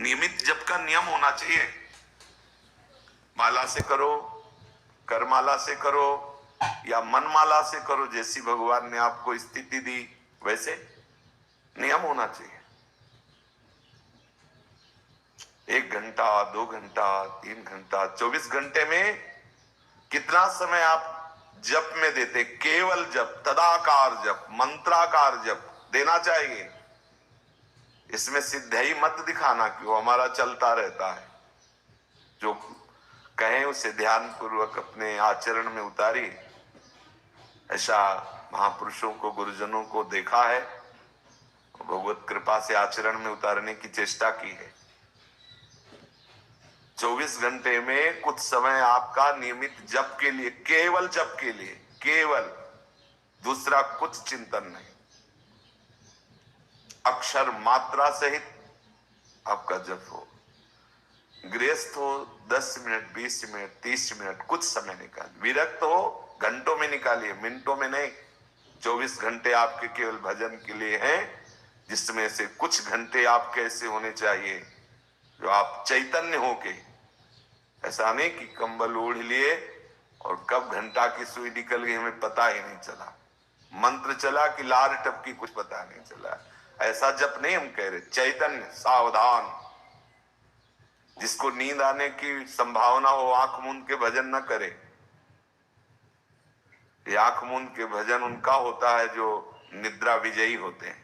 नियमित जप का नियम होना चाहिए। माला से करो, करमाला से करो या मनमाला से करो, जैसी भगवान ने आपको स्थिति दी वैसे नियम होना चाहिए। 1 घंटा, 2 घंटा, 3 घंटा, 24 घंटे में कितना समय आप जप में देते? केवल जप, तदाकार जप, मंत्राकार जप देना चाहिए। इसमें सिद्धि मत दिखाना कि वो हमारा चलता रहता है। जो कहें उसे ध्यान पूर्वक अपने आचरण में उतारी। ऐसा महापुरुषों को, गुरुजनों को देखा है, भगवत कृपा से आचरण में उतारने की चेष्टा की है। 24 घंटे में कुछ समय आपका नियमित जप के लिए, केवल जप के लिए, केवल, दूसरा कुछ चिंतन नहीं, अक्षर मात्रा सहित आपका जप हो। गृहस्थ हो 10 मिनट, 20 मिनट, 30 मिनट, कुछ समय निकाल। विरक्त हो घंटों में निकालिए, मिनटों में नहीं। 24 घंटे आपके केवल भजन के लिए हैं, जिसमें से कुछ घंटे आपके ऐसे होने चाहिए जो आप चैतन्य होके, ऐसा नहीं कि कंबल ओढ़ लिए और कब घंटा की सुई निकल गई हमें पता ही नहीं चला, मंत्र चला कि लार टपकी कुछ पता नहीं चला। ऐसा जप नहीं हम कह रहे। चैतन्य, सावधान, जिसको नींद आने की संभावना हो आंख मूंद के भजन न करे। ये आंख मूंद के भजन उनका होता है जो निद्रा विजयी होते हैं।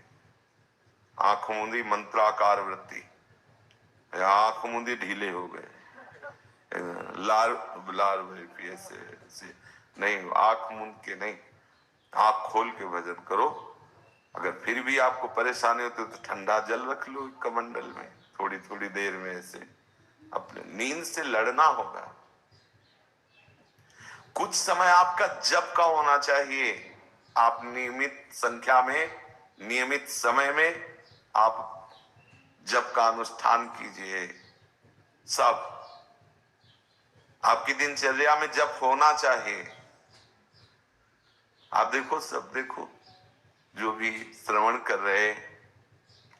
आंख मूंदी मंत्राकार वृत्ति, आंख मूंदी ढीले हो गए, लार लार ऐसे नहीं, आंख मूंद के नहीं, आंख खोल के भजन करो। अगर फिर भी आपको परेशानी होती है तो ठंडा जल रख लो कमंडल में, थोड़ी थोड़ी देर में ऐसे अपने नींद से लड़ना होगा। कुछ समय आपका जप का होना चाहिए। आप नियमित संख्या में, नियमित समय में आप जप का अनुष्ठान कीजिए। सब आपकी दिनचर्या में जप होना चाहिए। आप देखो, सब देखो, जो भी श्रवण कर रहे,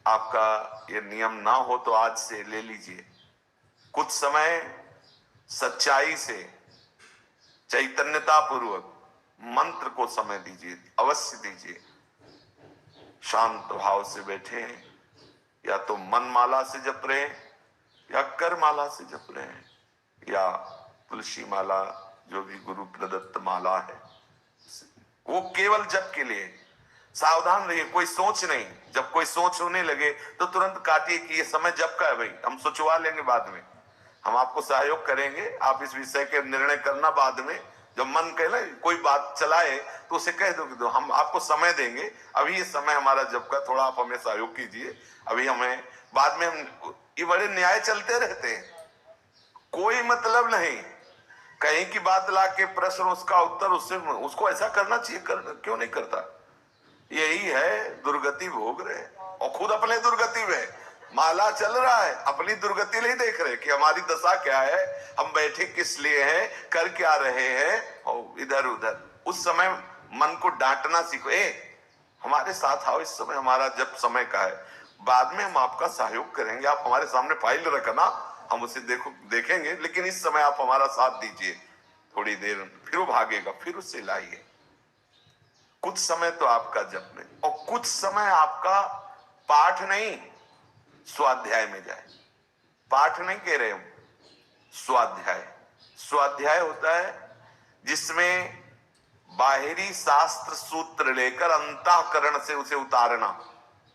आपका ये नियम ना हो तो आज से ले लीजिए। कुछ समय सच्चाई से, चैतन्यता पूर्वक मंत्र को समय दीजिए, अवश्य दीजिए। शांत भाव से बैठे, या तो मनमाला से जप रहे या करमाला से जप रहे हैं, या तुलसी माला, जो भी गुरु प्रदत्त माला है, वो केवल जप के लिए। सावधान रहिए, कोई सोच नहीं। जब कोई सोच होने लगे तो तुरंत काटिए कि ये समय जप का है भाई, हम सोचवा लेंगे बाद में, हम आपको सहयोग करेंगे, आप इस विषय के निर्णय करना बाद में। जब मन कहे ना कोई बात चलाए तो उसे कह दो कि हम आपको समय देंगे, अभी ये समय हमारा जप का, थोड़ा आप हमें सहयोग कीजिए, अभी हमें, बाद में हम। ये बड़े न्याय चलते रहते हैं, कोई मतलब नहीं। कहीं की बात ला के प्रश्न, उसका उत्तर, उससे उसको ऐसा करना चाहिए, क्यों नहीं करता? यही है, दुर्गति भोग रहे और खुद अपने दुर्गति में। माला चल रहा है, अपनी दुर्गति नहीं देख रहे कि हमारी दशा क्या है, हम बैठे किस लिए हैं, कर क्या रहे हैं, और इधर उधर। उस समय मन को डांटना सीखो, हमारे साथ आओ, इस समय हमारा जब समय का है, बाद में हम आपका सहयोग करेंगे, आप हमारे सामने फाइल रखना, हम उसे देखेंगे, लेकिन इस समय आप हमारा साथ दीजिए। थोड़ी देर फिर वो भागेगा, फिर उससे लाइए। कुछ समय तो आपका जप में, और कुछ समय आपका पाठ नहीं, स्वाध्याय में जाए। पाठ नहीं कह रहे हम, स्वाध्याय। स्वाध्याय होता है जिसमें बाहरी शास्त्र सूत्र लेकर अंतःकरण से उसे उतारना,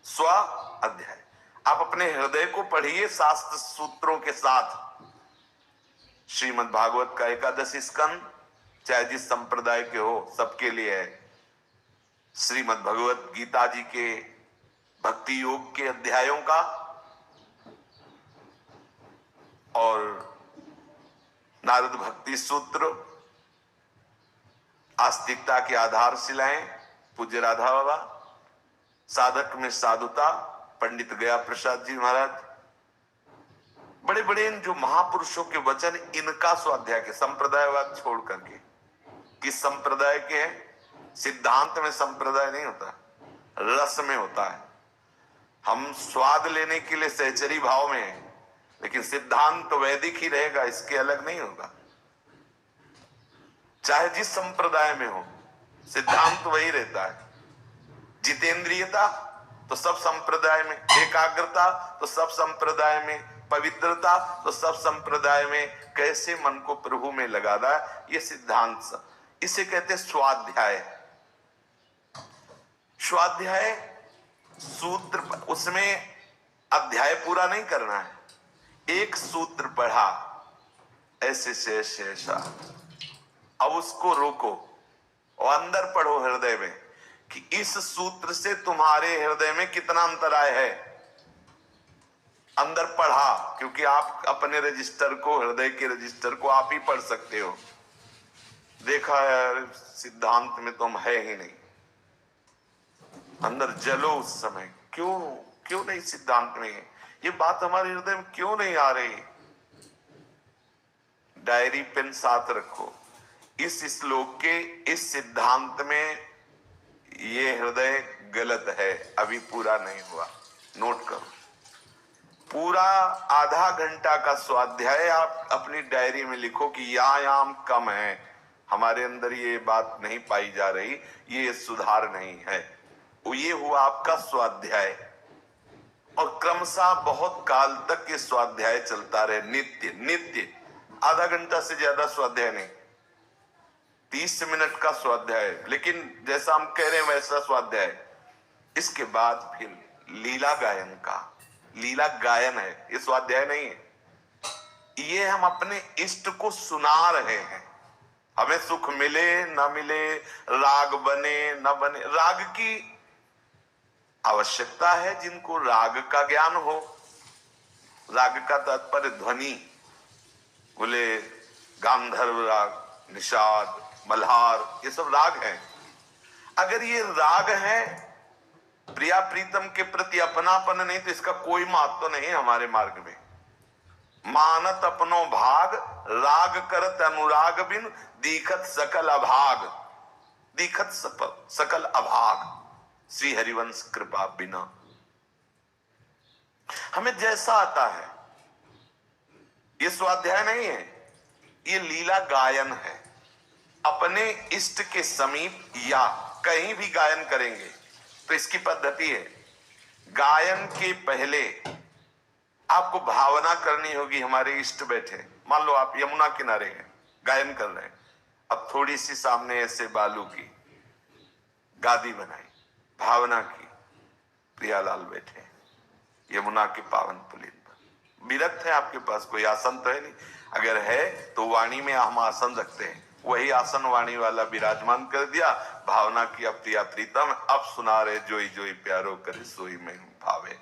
स्व अध्याय। आप अपने हृदय को पढ़िए शास्त्र सूत्रों के साथ। श्रीमद् भागवत का 11 स्कंद, चाहे जिस संप्रदाय के हो, सबके लिए है। श्रीमद् भगवत गीता जी के भक्ति योग के अध्यायों का, और नारद भक्ति सूत्र, आस्तिकता की आधारशिलाएं, पूज्य राधा बाबा, साधक में साधुता, पंडित गया प्रसाद जी महाराज, बड़े बड़े जो महापुरुषों के वचन, इनका स्वाध्याय के, संप्रदायवाद छोड़ करके। किस संप्रदाय के हैं? सिद्धांत में संप्रदाय नहीं होता, रस में होता है। हम स्वाद लेने के लिए सहचरी भाव में हैं, लेकिन सिद्धांत तो वैदिक ही रहेगा, इसके अलग नहीं होगा। चाहे जिस संप्रदाय में हो, सिद्धांत वही रहता है। जितेंद्रियता तो सब संप्रदाय में, एकाग्रता तो सब संप्रदाय में, पवित्रता तो सब संप्रदाय में। कैसे मन को प्रभु में लगाना, ये सिद्धांत, इसे कहते स्वाध्याय। स्वाध्याय सूत्र, उसमें अध्याय पूरा नहीं करना है, एक सूत्र पढ़ा ऐसे से ऐसा, अब उसको रोको और अंदर पढ़ो हृदय में कि इस सूत्र से तुम्हारे हृदय में कितना अंतराय है। अंदर पढ़ा, क्योंकि आप अपने रजिस्टर को, हृदय के रजिस्टर को आप ही पढ़ सकते हो। देखा है सिद्धांत में तुम है ही नहीं, अंदर जलो उस समय। क्यों नहीं सिद्धांत में है? ये बात हमारे हृदय में क्यों नहीं आ रही? डायरी पेन साथ रखो, इस श्लोक के इस सिद्धांत में ये हृदय गलत है, अभी पूरा नहीं हुआ, नोट करो। पूरा आधा घंटा का स्वाध्याय आप अपनी डायरी में लिखो कि याम कम है, हमारे अंदर ये बात नहीं पाई जा रही, ये सुधार नहीं है। ये हुआ आपका स्वाध्याय। और क्रमशः बहुत काल तक ये स्वाध्याय चलता रहे, नित्य। आधा घंटा से ज्यादा स्वाध्याय नहीं, 30 मिनट का स्वाध्याय, लेकिन जैसा हम कह रहे हैं वैसा स्वाध्याय। इसके बाद फिर लीला गायन का, लीला गायन है, ये स्वाध्याय नहीं है। ये हम अपने इष्ट को सुना रहे हैं। हमें सुख मिले न मिले, राग बने न बने, राग की आवश्यकता है जिनको राग का ज्ञान हो। राग का तात्पर्य ध्वनि, बोले गांधर्व राग, निषाद, मल्हार, ये सब राग हैं। अगर ये राग है, प्रिया प्रीतम के प्रति अपनापन नहीं, तो इसका कोई महत्व नहीं है हमारे मार्ग में। मानत अपनो भाग, राग करत अनुराग बिन, दीखत सकल अभाग, दीखत सकल अभाग, श्री हरिवंश कृपा बिना। हमें जैसा आता है, ये स्वाध्याय नहीं है, ये लीला गायन है। अपने इष्ट के समीप या कहीं भी गायन करेंगे तो इसकी पद्धति है, गायन के पहले आपको भावना करनी होगी हमारे इष्ट बैठे। मान लो आप यमुना किनारे हैं, गायन कर रहे हैं, अब थोड़ी सी सामने ऐसे बालू की गादी बनाई, भावना की, प्रियालाल बैठे यमुना के पावन पुलिन पर। विरक्त है आपके पास कोई आसन तो है नहीं, अगर है तो वाणी में हम आसन रखते हैं, वही आसन वाणी वाला विराजमान कर दिया, भावना की, अब प्रिया प्रीतम अब सुना रहे, जोई जोई प्यारो करे सोई में भावे।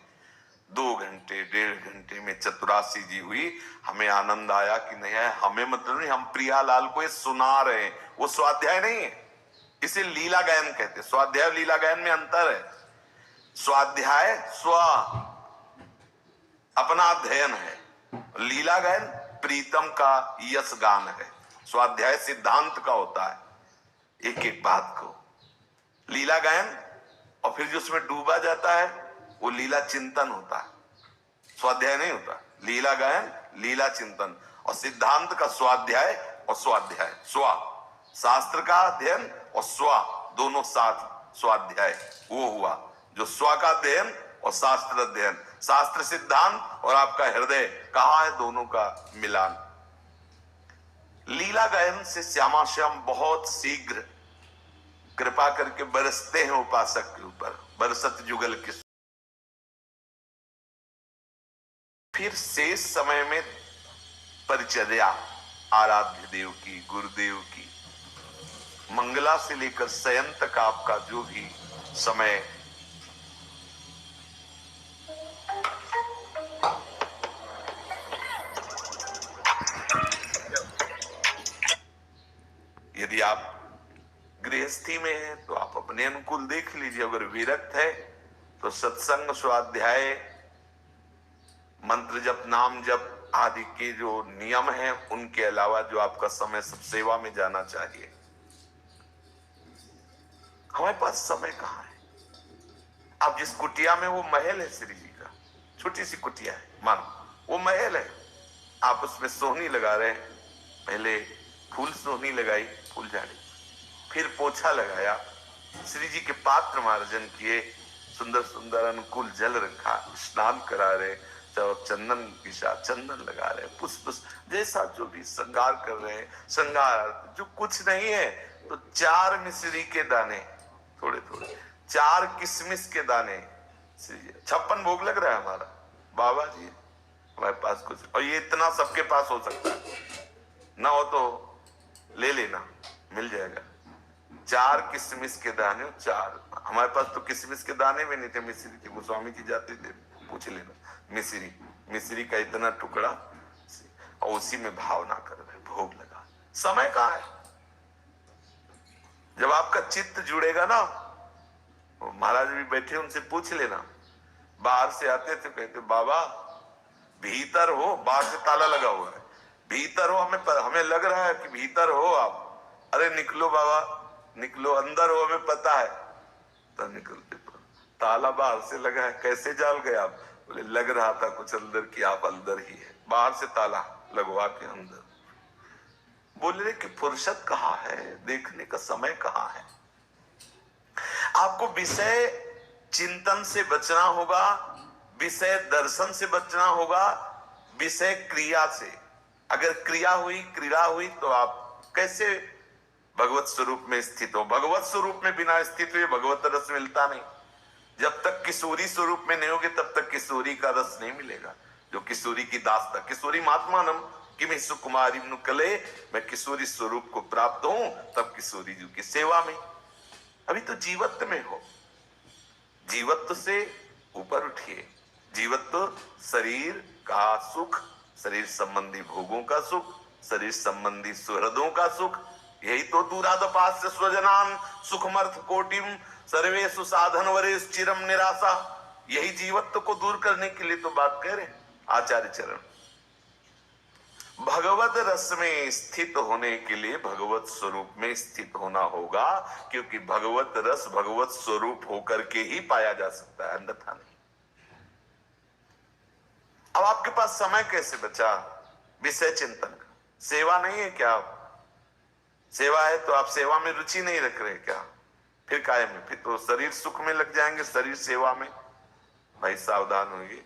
2 घंटे 1.5 घंटे में चतुरासी जी हुई, हमें आनंद आया कि नहीं है, हमें मतलब नहीं, हम प्रियालाल को ये सुना रहे हैं, वो स्वाध्याय नहीं है। इसे लीला गायन कहते हैं। स्वाध्याय और लीला गायन में अंतर है। स्वाध्याय स्व अपना अध्ययन है, लीला गायन प्रीतम का यश गान है। स्वाध्याय सिद्धांत का होता है, एक एक बात को। लीला गायन और फिर जो उसमें डूबा जाता है वो लीला चिंतन होता है, स्वाध्याय नहीं होता। लीला गायन, लीला चिंतन। और सिद्धांत का स्वाध्याय और स्वाध्याय, स्व शास्त्र का अध्ययन और स्व दोनों साथ स्वाध्याय, वो हुआ जो स्व का अध्ययन और शास्त्र अध्ययन। शास्त्र सिद्धांत और आपका हृदय कहाँ है, दोनों का मिलान। लीला गायन से श्यामा श्याम बहुत शीघ्र कृपा करके बरसते हैं उपासक के ऊपर, बरसत जुगल के। फिर शेष समय में परिचर्या, आराध्य देव की, गुरुदेव की, मंगला से लेकर शयन तक आपका जो भी समय, यदि आप गृहस्थी में हैं तो आप अपने अनुकूल देख लीजिए। अगर विरक्त है तो सत्संग, स्वाध्याय, मंत्र जप, नाम जप आदि के जो नियम हैं उनके अलावा जो आपका समय सब सेवा में जाना चाहिए। हमारे पास समय कहाँ है? आप जिस कुटिया में, वो महल है श्री जी का, छोटी सी कुटिया है मानो, वो महल है, आप उसमें सोहनी लगा रहे हैं। पहले फूल सोहनी लगाई, फूल झाड़ी, फिर पोछा लगाया, श्री जी के पात्र मार्जन किए, सुंदर सुंदर अनुकूल जल रखा, स्नान करा रहे, जब चंदन के साथ चंदन लगा रहे, पुष्प जैसा जो भी श्रृंगार कर रहे हैं, श्रृंगार जो कुछ नहीं है तो 4 मिश्री के दाने, थोड़े थोड़े 4 किशमिश के दाने, 56 भोग लग रहा है हमारा। बाबा जी हमारे पास कुछ, और ये इतना सबके पास हो सकता है, ना हो तो ले लेना, मिल जाएगा। 4 किशमिश के दाने, 4, हमारे पास तो किशमिश के दाने भी नहीं थे, मिश्री थी, गोस्वामी जी जाते थे, पूछ लेना। मिश्री का इतना टुकड़ा, और उसी में भावना कर रहे, भोग लगा। समय कहाँ है? जब आपका चित्त जुड़ेगा ना, महाराज भी बैठे, उनसे पूछ लेना। बाहर से आते थे, कहते बाबा भीतर हो, बाहर से ताला लगा हुआ है, भीतर हो, हमें लग रहा है कि भीतर हो आप। अरे निकलो बाबा, निकलो, अंदर हो, हमें पता है। तो निकलते, ताला बाहर से लगा है, कैसे जाल गए आप? बोले लग रहा था कुछ अंदर की आप अंदर ही है, बाहर से ताला लगवा के अंदर। बोले कि फुर्सत कहाँ है, देखने का समय कहाँ है? आपको विषय चिंतन से बचना होगा, विषय दर्शन से बचना होगा, विषय क्रिया से। अगर क्रिया हुई, क्रीड़ा हुई, तो आप कैसे भगवत स्वरूप में स्थित हो? भगवत स्वरूप में बिना स्थित हुए भगवत रस मिलता नहीं। जब तक किशोरी स्वरूप में नहीं होगे तब तक किशोरी का रस नहीं मिलेगा। जो किशोरी की दास्ता, किशोरी महात्मानम किमि सुकुमारी नुकले, मैं किशोरी स्वरूप को प्राप्त हूं तब किशोरी जी की सेवा में। अभी तो जीवत्व में हो, जीवत्व से ऊपर उठिए। जीवत्व शरीर का सुख, शरीर संबंधी भोगों का सुख, शरीर संबंधी सुहृदों का सुख, यही तो दूरादपास्य स्वजनान सुखमर्थ कोटिम सर्वेषु साधन वरेश चिरम निराशा, यही जीवत्व को दूर करने के लिए तो बात कह रहे आचार्य चरण। भगवत रस में स्थित होने के लिए भगवत स्वरूप में स्थित होना होगा, क्योंकि भगवत रस भगवत स्वरूप होकर के ही पाया जा सकता है, अन्यथा नहीं। अब आपके पास समय कैसे बचा विषय चिंतन का? सेवा नहीं है क्या? सेवा है तो आप सेवा में रुचि नहीं रख रहे क्या? फिर काहे में? फिर तो शरीर सुख में लग जाएंगे, शरीर सेवा में। भाई सावधान होइए।